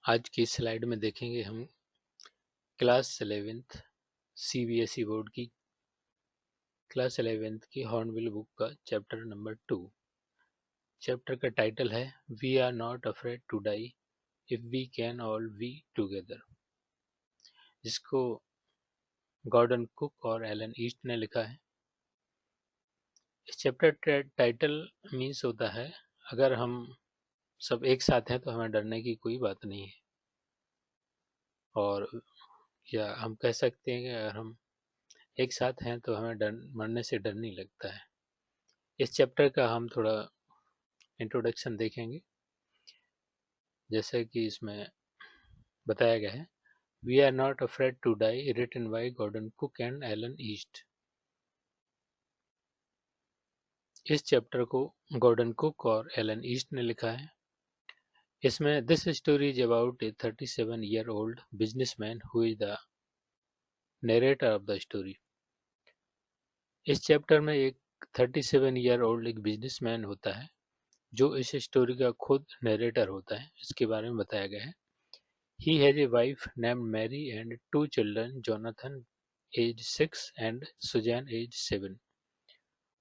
आज की स्लाइड में देखेंगे हम क्लास 11th सीबीएसई बोर्ड की क्लास 11th की हॉर्नबिल बुक का चैप्टर नंबर 2। चैप्टर का टाइटल है we are not afraid to die if we can all be together, जिसको गॉर्डन कुक और एलन ईस्ट ने लिखा है। इस चैप्टर टाइटल मीन्स होता है अगर हम सब एक साथ हैं तो हमें डरने की कोई बात नहीं है, और या हम कह सकते हैं कि अगर हम एक साथ हैं तो हमें मरने से डर नहीं लगता है। इस चैप्टर का हम थोड़ा इंट्रोडक्शन देखेंगे, जैसे कि इसमें बताया गया है we are not afraid to die, written by Gordon Cook and Alan East. इस चैप्टर को गॉर्डन कुक और एलन ईस्ट ने लिखा है। इसमें this story is about a 37-year-old businessman who is the narrator of the story. इस chapter में एक 37-year-old एक बिजनेसमैन होता है जो इस स्टोरी का खुद नरेटर होता है। इसके बारे में बताया गया है He has a wife named Mary and two children, Jonathan age 6 and Suzanne age 7।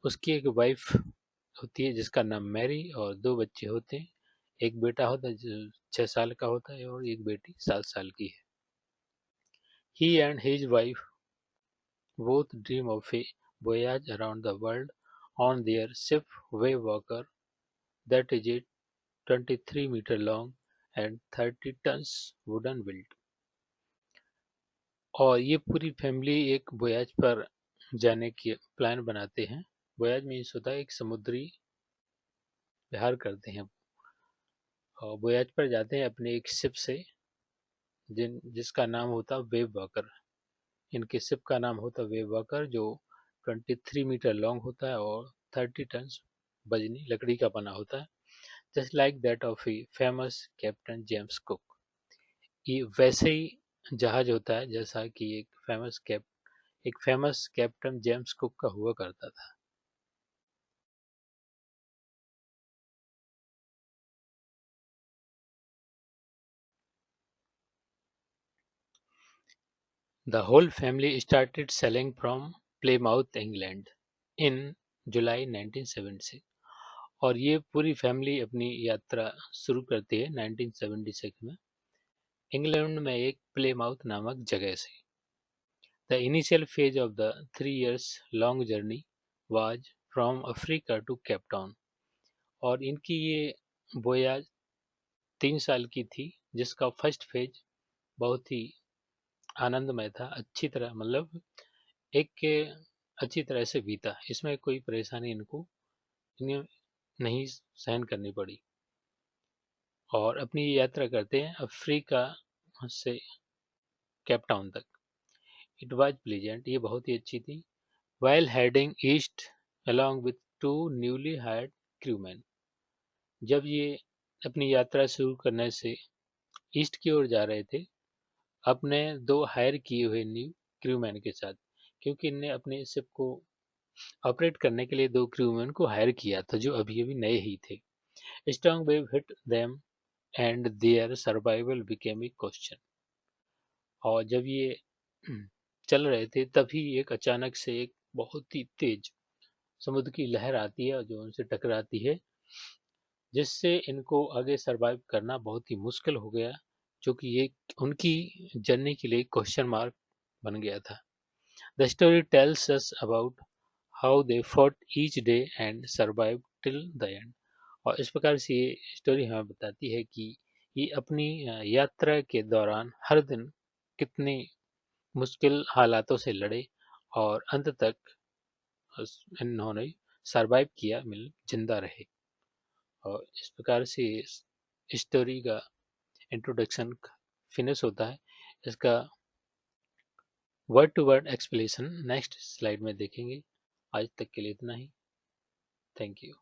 उसकी एक वाइफ होती है जिसका नाम मैरी और दो बच्चे होते हैं। एक बेटा होता है जो 6 साल का होता है और एक बेटी 7 साल की है। He and his wife both dream of a voyage around the world on their ship Waywalker that is a 23-meter long and 30 tons wooden build। और ये पूरी फैमिली एक वोयाज पर जाने की प्लान बनाते हैं। वोयाज मीन्स होता है एक समुद्री विहार करते हैं, और वोयाज पर जाते हैं अपने एक शिप से जिसका नाम होता है वेव वॉकर। इनके शिप का नाम होता है वेव वॉकर, जो 23 मीटर लॉन्ग होता है और 30 टन वजनी लकड़ी का बना होता है, just like that of a famous captain James cook. ये वैसे ही जहाज होता है जैसा कि एक फेमस कैप्टन जेम्स कुक का हुआ करता था। The whole family started sailing from Plymouth, England in July 1976। और ये पूरी फैमिली अपनी यात्रा शुरू करती है 1976 में इंग्लैंड में एक प्लेमाउथ नामक जगह से। The initial phase of the 3 years long journey was from Africa to Cape Town। और इनकी ये वोयाज 3 साल की थी, जिसका फर्स्ट फेज बहुत ही आनंदमय था, अच्छी तरह मतलब एक अच्छी तरह से बीता। इसमें कोई परेशानी इनको नहीं सहन करनी पड़ी, और अपनी यात्रा करते हैं अफ्रीका से केप टाउन तक। इट वाज प्लीजेंट, ये बहुत ही अच्छी थी। While heading east along with 2 newly hired crewman. जब ये अपनी यात्रा शुरू करने से ईस्ट की ओर जा रहे थे अपने 2 हायर किए हुए न्यू क्रूमैन के साथ, क्योंकि इनने अपने शिप को ऑपरेट करने के लिए 2 क्रूमैन को हायर किया था जो अभी अभी नए ही थे। Strong wave hit them and their survival became a question. और जब ये चल रहे थे तभी एक अचानक से एक बहुत ही तेज समुद्र की लहर आती है और जो उनसे टकराती है, जिससे इनको आगे सरवाइव करना बहुत ही मुश्किल हो गया, जो कि ये उनकी जर्नी के लिए क्वेश्चन मार्क बन गया था। The story tells us about how they fought each day and survived till the end। और इस प्रकार से ये स्टोरी हमें बताती है कि ये अपनी यात्रा के दौरान हर दिन कितनी मुश्किल हालातों से लड़े और अंत तक इन्होंने सरवाइव किया, मिल जिंदा रहे। और इस प्रकार से इस स्टोरी का इंट्रोडक्शन फिनिश होता है। इसका word to word explanation next slide में देखेंगे। आज तक के लिए इतना ही। Thank you.